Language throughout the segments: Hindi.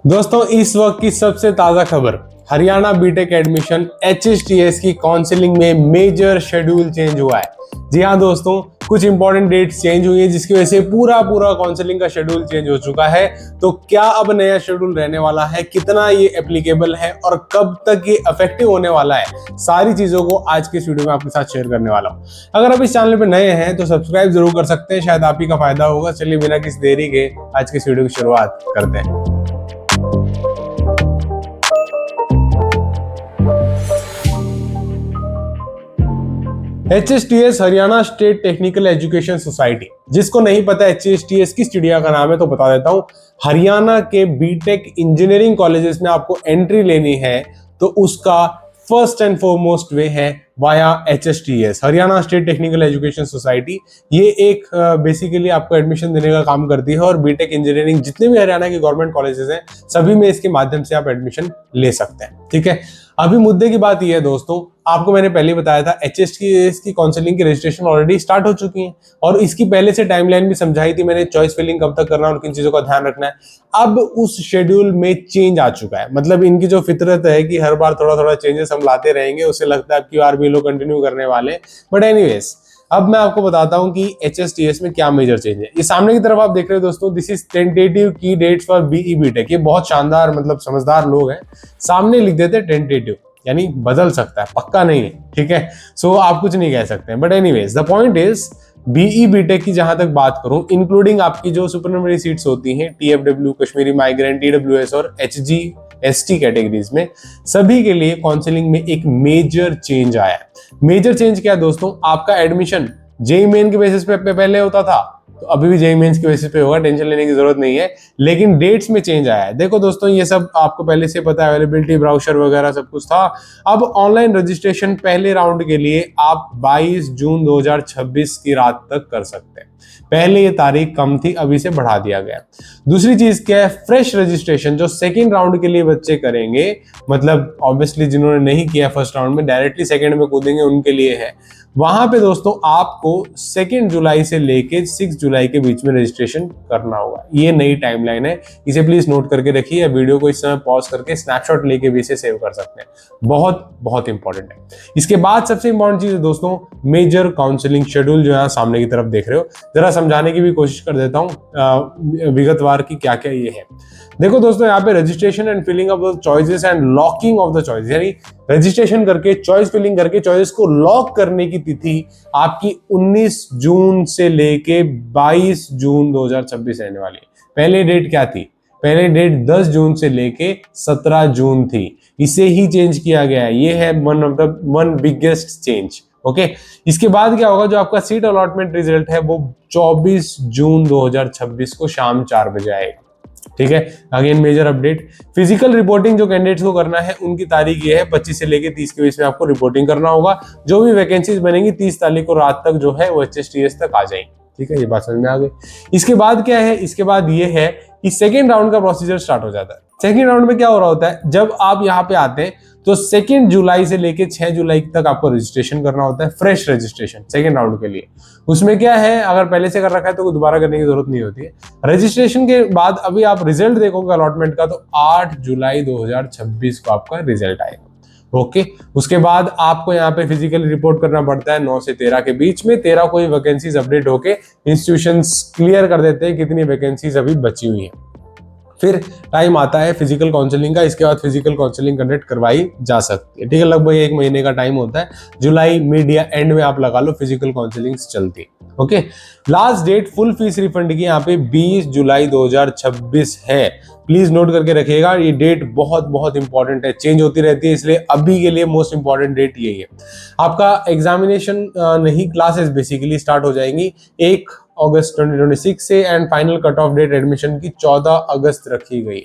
दोस्तों इस वक्त की सबसे ताजा खबर, हरियाणा बीटेक एडमिशन HSTS की काउंसलिंग में मेजर शेड्यूल चेंज हुआ है। जी हाँ दोस्तों, कुछ इंपॉर्टेंट डेट्स चेंज हुई है जिसकी वजह से पूरा काउंसलिंग का शेड्यूल चेंज हो चुका है। तो क्या अब नया शेड्यूल रहने वाला है, कितना ये एप्लीकेबल है और कब तक ये इफेक्टिव होने वाला है, सारी चीजों को आज के इस वीडियो में आपके साथ शेयर करने वाला हूँ। अगर आप इस चैनल पे नए हैं तो सब्सक्राइब जरूर कर सकते हैं, शायद आप ही का फायदा होगा। चलिए बिना किसी देरी के आज के इस वीडियो की शुरुआत करते हैं। HSTS Haryana state technical education society, जिसको नहीं पता HSTS किस चिड़िया का नाम है तो बता देता हूं। हरियाणा के बीटेक इंजीनियरिंग कॉलेजेस में आपको एंट्री लेनी है तो उसका फर्स्ट एंड फॉरमोस्ट वे है via HSTS, Haryana state technical education society. ये एक बेसिकली आपको एडमिशन देने का काम करती है और बीटेक इंजीनियरिंग जितने भी हरियाणा के गवर्नमेंट कॉलेजेस हैं सभी में इसके माध्यम से आप एडमिशन ले सकते हैं। ठीक है, अभी मुद्दे की बात यह है दोस्तों, आपको मैंने पहले बताया था HSTS की काउंसलिंग की रजिस्ट्रेशन ऑलरेडी स्टार्ट हो चुकी है और इसकी पहले से टाइमलाइन भी समझाई थी मैंने, चॉइस फिलिंग कब तक करना है और किन चीजों का ध्यान रखना है। अब उस शेड्यूल में चेंज आ चुका है, मतलब इनकी जो फितरत है कि हर बार थोड़ा थोड़ा चेंजेस हम लाते रहेंगे, उससे लगता है अब की बार भी लोग कंटिन्यू करने वाले। बट एनीवेज, अब मैं आपको बताता हूं कि HSTS में क्या मेजर चेंज है। ये सामने की तरफ आप देख रहे हो दोस्तों, दिस इज टेंटेटिव की डेट्स फॉर BE बीटेक। ये बहुत शानदार, मतलब समझदार लोग हैं, सामने लिख देते टेंटेटिव, यानी बदल सकता है, पक्का नहीं है। ठीक है, सो आप कुछ नहीं कह सकते। But anyways the point is, BE BTech की जहां तक बात करूं, इंक्लूडिंग आपकी जो सुपरनुमरी सीट्स होती हैं TFW, कश्मीरी माइग्रेंट, TWS और HG ST कैटेगरीज में, सभी के लिए काउंसलिंग में एक मेजर चेंज आया है। मेजर चेंज क्या है दोस्तों, आपका एडमिशन JEE मेन के बेसिस पे पहले होता था तो अभी भी JEE मेंस के बेसिस पे होगा, टेंशन लेने की जरूरत नहीं है। लेकिन डेट्स में चेंज आया है। देखो दोस्तों, ये सब आपको पहले से पता है, अवेलेबिलिटी ब्राउचर वगैरह सब कुछ था। अब ऑनलाइन रजिस्ट्रेशन पहले राउंड के लिए आप 22 जून 2026 की रात तक कर सकते हैं। पहले ये तारीख कम थी, अभी से बढ़ा दिया गया। दूसरी चीज क्या है, फ्रेश रजिस्ट्रेशन जो सेकेंड राउंड के लिए बच्चे करेंगे, मतलब ऑब्वियसली जिन्होंने नहीं किया फर्स्ट राउंड में डायरेक्टली सेकेंड में कूदेंगे उनके लिए है। वहां पे दोस्तों आपको 2 जुलाई से लेके 6 जुलाई के बीच में रजिस्ट्रेशन करना होगा। ये नई टाइमलाइन है, इसे प्लीज नोट करके रखिए। वीडियो को इस समय पॉज करके स्नैपशॉट लेके भी इसे सेव कर सकते हैं, बहुत बहुत इंपॉर्टेंट है। इसके बाद सबसे इंपॉर्टेंट चीज है दोस्तों, मेजर काउंसलिंग शेड्यूल जो है सामने की तरफ देख रहे हो, जरा समझाने की भी कोशिश कर देता हूँ विगतवार की क्या क्या ये है। देखो दोस्तों, यहाँ पे registration and filling of the choices and locking of the choice, यानी रजिस्ट्रेशन करके चॉइस फिलिंग करके चॉइस को लॉक करने की तिथि आपकी 19 जून से लेके 22 जून 2026 रहने वाली है। पहले डेट क्या थी, पहले डेट 10 जून से लेके 17 जून थी, इसे ही चेंज किया गया है। ये है वन बिगेस्ट चेंज। ओके, इसके बाद क्या होगा, जो आपका सीट अलॉटमेंट रिजल्ट है वो 24 जून 2026 को शाम 4 बजे आएगा। ठीक है, again major update. Physical reporting जो कैंडिडेट्स को करना है उनकी तारीख ये है 25 से लेके 30 के बीच में आपको रिपोर्टिंग करना होगा। जो भी वैकेंसीज बनेंगी 30 तारीख को रात तक जो है वो HSTS तक आ जाएंगी। ठीक है, ये बात समझ में आ गई। इसके बाद क्या है, इसके बाद ये है कि सेकेंड राउंड का प्रोसीजर स्टार्ट हो जाता है। सेकेंड राउंड में क्या हो रहा होता है, जब आप यहाँ पे आते हैं तो 2 जुलाई से लेके 6 जुलाई तक आपको रजिस्ट्रेशन करना होता है, फ्रेश रजिस्ट्रेशन सेकेंड राउंड के लिए। उसमें क्या है, अगर पहले से कर रखा है तो दोबारा करने की जरूरत नहीं होती है। रजिस्ट्रेशन के बाद अभी आप रिजल्ट देखोगे अलॉटमेंट का तो 8 जुलाई 2026 को आपका रिजल्ट आएगा। ओके, उसके बाद आपको यहाँ पे फिजिकली रिपोर्ट करना पड़ता है 9 से 13 के बीच में। 13 को ही वैकेंसीज अपडेट होके इंस्टीट्यूशंस क्लियर कर देते हैं कितनी वैकेंसीज अभी बची हुई है। फिर टाइम आता है फिजिकल काउंसलिंग का, इसके बाद फिजिकल काउंसलिंग कंडक्ट करवाई जा सकती है। ठीक है, लगभग 1 महीने का टाइम होता है, जुलाई मिड या एंड में आप लगा लो फिजिकल काउंसलिंग चलती है। Okay, last date full fee refund की यहाँ पे 20 जुलाई 2026 है। प्लीज नोट करके रखिएगा, ये डेट बहुत बहुत इंपॉर्टेंट है, चेंज होती रहती है, इसलिए अभी के लिए मोस्ट इंपॉर्टेंट डेट यही है। आपका एग्जामिनेशन नहीं, क्लासेस बेसिकली स्टार्ट हो जाएंगी 1 अगस्त 2026 से and final cut off date admission की 14 अगस्त रखी गई।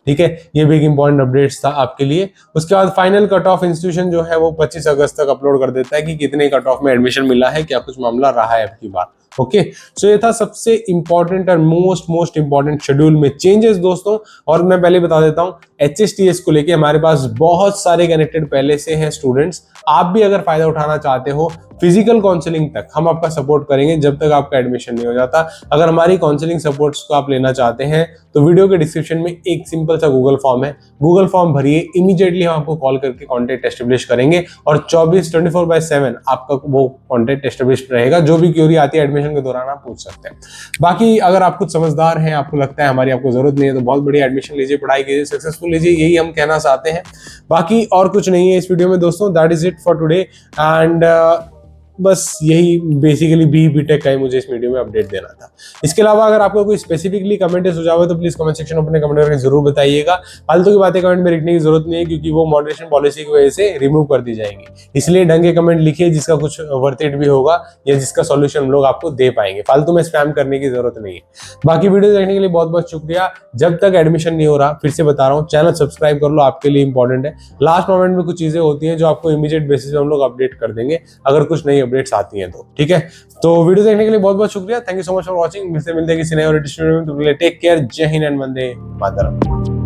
ठीक है, ये भी एक इंपॉर्टेंट अपडेट्स था आपके लिए। उसके बाद फाइनल कट ऑफ इंस्टीट्यूशन जो है वो 25 अगस्त तक अपलोड कर देता है कि कितने कट ऑफ में एडमिशन मिला है, क्या कुछ मामला रहा है अब की बार। ओके, सो ये था सबसे इंपॉर्टेंट और मोस्ट इंपॉर्टेंट शेड्यूल में चेंजेस दोस्तों। और मैं पहले बता देता हूँ, HSTS को लेके हमारे पास बहुत सारे कनेक्टेड पहले से हैं स्टूडेंट्स। आप भी अगर फायदा उठाना चाहते हो फिजिकल काउंसलिंग तक हम आपका सपोर्ट करेंगे जब तक आपका एडमिशन नहीं हो जाता। अगर हमारी काउंसलिंग सपोर्ट्स को आप लेना चाहते हैं तो वीडियो के डिस्क्रिप्शन में एक सिंपल सा गूगल फॉर्म है, गूगल फॉर्म भरिए, इमीडिएटली हम आपको कॉल करके कॉन्टेक्ट एस्टेब्लिश करेंगे और 24/7 आपका वो कॉन्टेक्ट एस्टेब्लिश रहेगा। जो भी क्यूरी आती है एडमिशन के दौरान आप पूछ सकते हैं। बाकी अगर आप कुछ समझदार हैं, आपको लगता है हमारी आपको जरूरत नहीं है, तो बहुत बढ़िया, एडमिशन लीजिए, पढ़ाई कीजिए, सक्सेसफुल लीजिए, यही हम कहना चाहते हैं। बाकी और कुछ नहीं है इस वीडियो में दोस्तों। That is it for today and बस यही बेसिकली बीटेक का ही मुझे इस वीडियो में अपडेट देना था। इसके अलावा अगर आपको कोई स्पेसिफिकली कमेंट या सुझाव है तो प्लीज कमेंट सेक्शन में अपने कमेंट करके जरूर बताइएगा। फालतू की बातें कमेंट में लिखने की जरूरत नहीं है क्योंकि वो मॉडरेशन पॉलिसी की वजह से रिमूव कर दी जाएंगी। इसलिए ढंग के कमेंट लिखिए जिसका कुछ वर्थ इट भी होगा या जिसका सॉल्यूशन हम लोग आपको दे पाएंगे। फालतू में स्पैम करने की जरूरत नहीं है। बाकी वीडियो देखने के लिए बहुत बहुत शुक्रिया। जब तक एडमिशन नहीं हो रहा, फिर से बता रहा हूँ, चैनल सब्सक्राइब कर लो, आपके लिए इंपॉर्टेंट है। लास्ट मोमेंट में कुछ चीजें होती हैं जो आपको इमीडिएट बेसिस पे हम लोग अपडेट कर देंगे अगर कुछ नई अपडेट्स आती हैं तो। ठीक है, तो वीडियो देखने के लिए बहुत बहुत शुक्रिया। Thank you so much for watching. मिलते हैं किसी नए और टेक केयर। जय हिंद एंड वंदे मातरम।